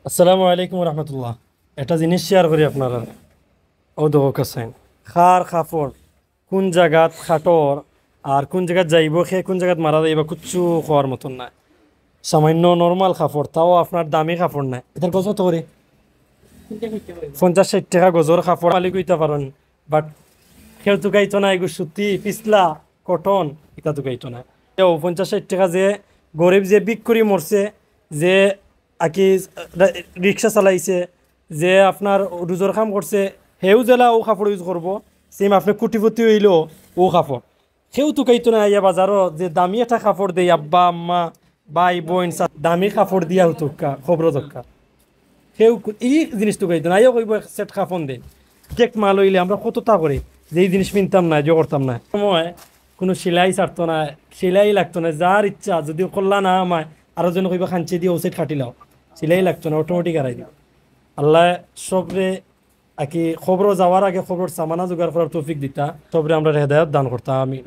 আসসালামু আলাইকুম রহমতুল্লাহ। একটা জিনিস শেয়ার করি আপনারা। ও দোক আছেন খার খাফর কোন জায়গাত খাটর আর কোন জায়গাত যাইব সে কোন জায়গাত মারা যাইব কিচ্ছু খাওয়ার মতন নাই। সামান্য নর্মাল কাপড়, তাও আপনার দামি কাপড় নাই। এটার গজ কত করে? 50-60 টাকা গজর কাপড় মালিক হইতে পারেন, বাট কেউ তো গাইতো না। এগুলো সুতি পিছলা কটন, এটা তো গাইতো না। এও 50-60 টাকা যে গরিব যে বিক করে মরছে, যে আকি রিক্সা চালাইছে, যে আপনার রোজর কাম করছে, সেও জেলা ও কাপড় ইউজ করবো। সেম আপনি কুটিপতি হইলেও ও কাপড় সেও তো গাইতো না। ইয়া বাজারও যে দামি একটা কাপড় দেয় আব্বা আম্মা ভাই বোন দামি কাপড় দিয়া হতো খবর দরকার। সেও এই জিনিস তো গাইতো না। আইও কইব সেট কাপড় দেন চেক মাল হইলে আমরা কতটা করি যে এই জিনিস কিনতাম না, যে করতাম না। সময় কোনো সেলাই ছাড়তো না, সেলাই লাগতো না। যার ইচ্ছা যদি করলা না আমায় আরো জন কইবা খাঞ্চি দিয়ে ওসাইড খাটিলাও, সেলাই লাগতো না, অটোমেটিক আড়াই দিও। আল্লাহ সবরে আকি খবর যাওয়ার আগে খবর সামানা জোগাড় করার তৌফিক দিতা। সবরে আমরা হেদায়ত দান করতাম। আমি